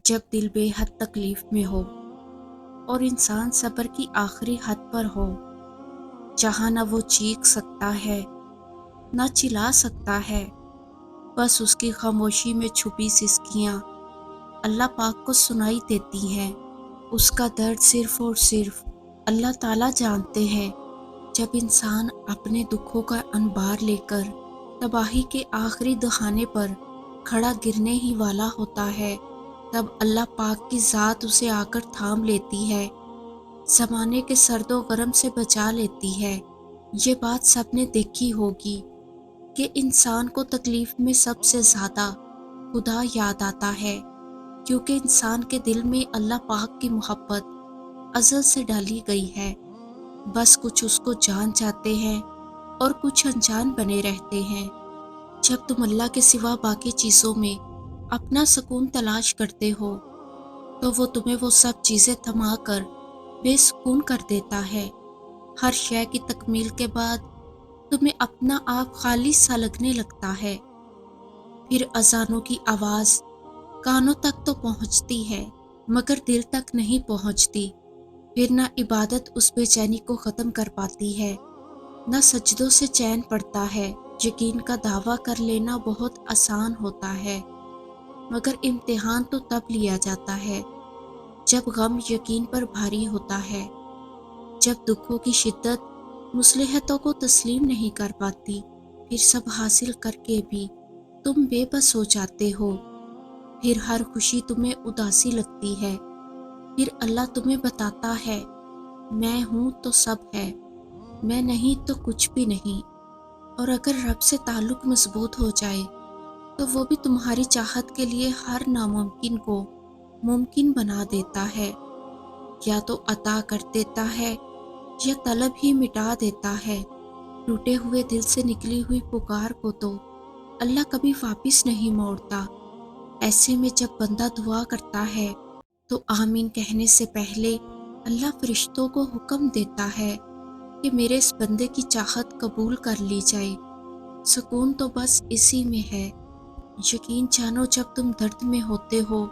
جب دل بے حد تکلیف میں ہو اور انسان صبر کی آخری حد پر ہو، جہاں نہ وہ چیخ سکتا ہے نہ چلا سکتا ہے، بس اس کی خاموشی میں چھپی سسکیاں اللہ پاک کو سنائی دیتی ہیں۔ اس کا درد صرف اور صرف اللہ تعالیٰ جانتے ہیں۔ جب انسان اپنے دکھوں کا انبار لے کر تباہی کے آخری دہانے پر کھڑا گرنے ہی والا ہوتا ہے، تب اللہ پاک کی ذات اسے آ کر تھام لیتی ہے، زمانے کے سرد و گرم سے بچا لیتی ہے۔ یہ بات سب نے دیکھی ہوگی کہ انسان کو تکلیف میں سب سے زیادہ خدا یاد آتا ہے، کیونکہ انسان کے دل میں اللہ پاک کی محبت ازل سے ڈالی گئی ہے۔ بس کچھ اس کو جان جاتے ہیں اور کچھ انجان بنے رہتے ہیں۔ جب تم اللہ کے سوا باقی چیزوں میں اپنا سکون تلاش کرتے ہو، تو وہ تمہیں وہ سب چیزیں تھما کر بے سکون کر دیتا ہے۔ ہر شے کی تکمیل کے بعد تمہیں اپنا آپ خالی سا لگنے لگتا ہے۔ پھر اذانوں کی آواز کانوں تک تو پہنچتی ہے مگر دل تک نہیں پہنچتی۔ پھر نہ عبادت اس بے چینی کو ختم کر پاتی ہے، نہ سجدوں سے چین پڑتا ہے۔ یقین کا دعویٰ کر لینا بہت آسان ہوتا ہے، مگر امتحان تو تب لیا جاتا ہے جب غم یقین پر بھاری ہوتا ہے، جب دکھوں کی شدت مصلحتوں کو تسلیم نہیں کر پاتی۔ پھر سب حاصل کر کے بھی تم بے بس ہو جاتے ہو۔ پھر ہر خوشی تمہیں اداسی لگتی ہے۔ پھر اللہ تمہیں بتاتا ہے، میں ہوں تو سب ہے، میں نہیں تو کچھ بھی نہیں۔ اور اگر رب سے تعلق مضبوط ہو جائے تو وہ بھی تمہاری چاہت کے لیے ہر ناممکن کو ممکن بنا دیتا ہے۔ یا تو عطا کر دیتا ہے یا طلب ہی مٹا دیتا ہے۔ ٹوٹے ہوئے دل سے نکلی ہوئی پکار کو تو اللہ کبھی واپس نہیں موڑتا۔ ایسے میں جب بندہ دعا کرتا ہے تو آمین کہنے سے پہلے اللہ فرشتوں کو حکم دیتا ہے کہ میرے اس بندے کی چاہت قبول کر لی جائے۔ سکون تو بس اسی میں ہے۔ یقین جانو جب تم درد میں ہوتے ہو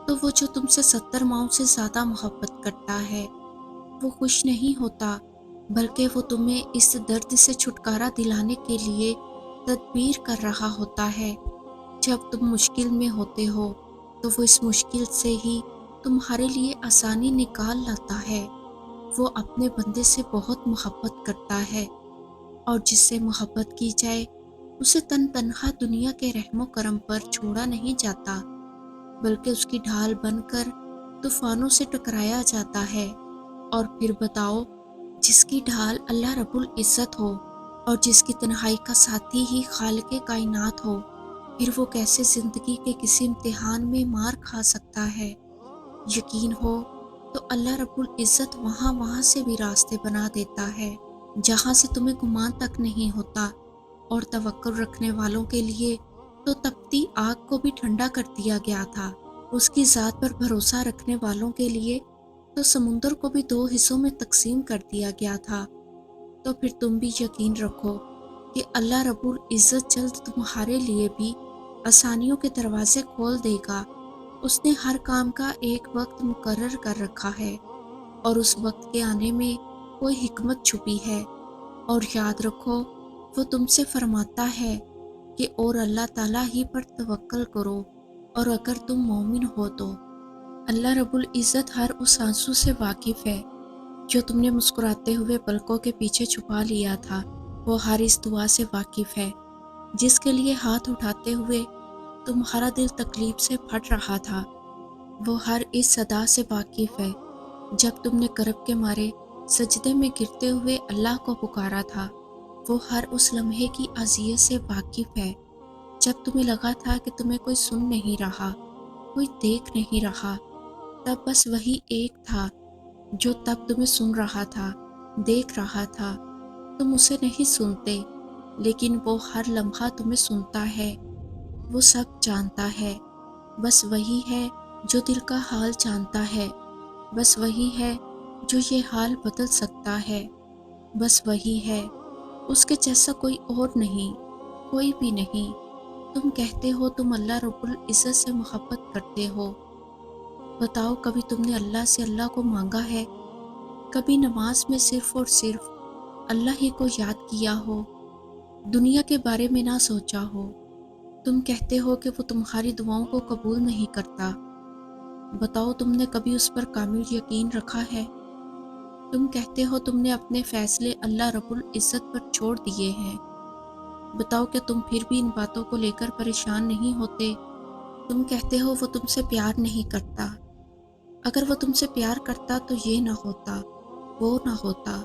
تو وہ جو تم سے 70 ماؤں سے زیادہ محبت کرتا ہے، وہ خوش نہیں ہوتا، بلکہ وہ تمہیں اس درد سے چھٹکارا دلانے کے لیے تدبیر کر رہا ہوتا ہے۔ جب تم مشکل میں ہوتے ہو تو وہ اس مشکل سے ہی تمہارے لیے آسانی نکال لاتا ہے۔ وہ اپنے بندے سے بہت محبت کرتا ہے، اور جس سے محبت کی جائے اسے تنہا دنیا کے رحم و کرم پر چھوڑا نہیں جاتا، بلکہ اس کی ڈھال بن کر طوفانوں سے ٹکرایا جاتا ہے۔ اور پھر بتاؤ، جس کی ڈھال اللہ رب العزت ہو اور جس کی تنہائی کا ساتھی ہی خالق کائنات ہو، پھر وہ کیسے زندگی کے کسی امتحان میں مار کھا سکتا ہے؟ یقین ہو تو اللہ رب العزت وہاں سے بھی راستے بنا دیتا ہے جہاں سے تمہیں گمان تک نہیں ہوتا۔ اور توکل رکھنے والوں کے لیے تو تپتی آگ کو بھی ٹھنڈا کر دیا گیا تھا۔ اس کی ذات پر بھروسہ رکھنے والوں کے لیے تو سمندر کو بھی 2 حصوں میں تقسیم کر دیا گیا تھا۔ تو پھر تم بھی یقین رکھو کہ اللہ رب العزت جلد تمہارے لیے بھی آسانیوں کے دروازے کھول دے گا۔ اس نے ہر کام کا ایک وقت مقرر کر رکھا ہے، اور اس وقت کے آنے میں کوئی حکمت چھپی ہے۔ اور یاد رکھو، وہ تم سے فرماتا ہے کہ اور اللہ تعالیٰ ہی پر توکل کرو، اور اگر تم مومن ہو تو۔ اللہ رب العزت ہر اس آنسو سے واقف ہے جو تم نے مسکراتے ہوئے پلکوں کے پیچھے چھپا لیا تھا۔ وہ ہر اس دعا سے واقف ہے جس کے لیے ہاتھ اٹھاتے ہوئے تمہارا دل تکلیف سے پھٹ رہا تھا۔ وہ ہر اس صدا سے واقف ہے جب تم نے کرب کے مارے سجدے میں گرتے ہوئے اللہ کو پکارا تھا۔ وہ ہر اس لمحے کی اذیت سے واقف ہے جب تمہیں لگا تھا کہ تمہیں کوئی سن نہیں رہا، کوئی دیکھ نہیں رہا۔ تب بس وہی ایک تھا جو تب تمہیں سن رہا تھا، دیکھ رہا تھا۔ تم اسے نہیں سنتے، لیکن وہ ہر لمحہ تمہیں سنتا ہے، وہ سب جانتا ہے۔ بس وہی ہے جو دل کا حال جانتا ہے، بس وہی ہے جو یہ حال بدل سکتا ہے، بس وہی ہے، اس کے جیسا کوئی اور نہیں، کوئی بھی نہیں۔ تم کہتے ہو تم اللہ رب العزت سے محبت کرتے ہو، بتاؤ کبھی تم نے اللہ سے اللہ کو مانگا ہے؟ کبھی نماز میں صرف اور صرف اللہ ہی کو یاد کیا ہو، دنیا کے بارے میں نہ سوچا ہو؟ تم کہتے ہو کہ وہ تمہاری دعاؤں کو قبول نہیں کرتا۔ بتاؤ تم نے کبھی اس پر کامل یقین رکھا ہے؟ تم کہتے ہو تم نے اپنے فیصلے اللہ رب العزت پر چھوڑ دیے ہیں۔ بتاؤ کہ تم پھر بھی ان باتوں کو لے کر پریشان نہیں ہوتے؟ تم کہتے ہو وہ تم سے پیار نہیں کرتا۔ اگر وہ تم سے پیار کرتا تو یہ نہ ہوتا، وہ نہ ہوتا۔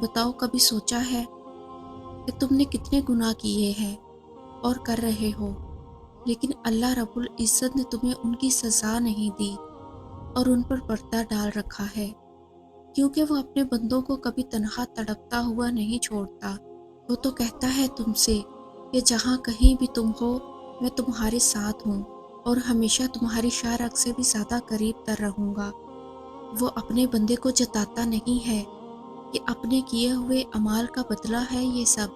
بتاؤ کبھی سوچا ہے کہ تم نے کتنے گناہ کیے ہیں اور کر رہے ہو، لیکن اللہ رب العزت نے تمہیں ان کی سزا نہیں دی اور ان پر پردہ ڈال رکھا ہے، کیونکہ وہ اپنے بندوں کو کبھی تنہا تڑپتا ہوا نہیں چھوڑتا۔ وہ تو کہتا ہے تم سے کہ جہاں کہیں بھی تم ہو میں تمہارے ساتھ ہوں اور ہمیشہ تمہاری شارک سے بھی زیادہ قریب تر رہوں گا۔ وہ اپنے بندے کو جتاتا نہیں ہے کہ اپنے کیے ہوئے اعمال کا بدلہ ہے یہ سب،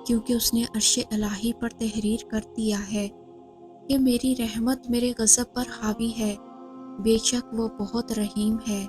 کیونکہ اس نے عرش الہی پر تحریر کر دیا ہے کہ میری رحمت میرے غضب پر حاوی ہے، بے شک وہ بہت رحیم ہے۔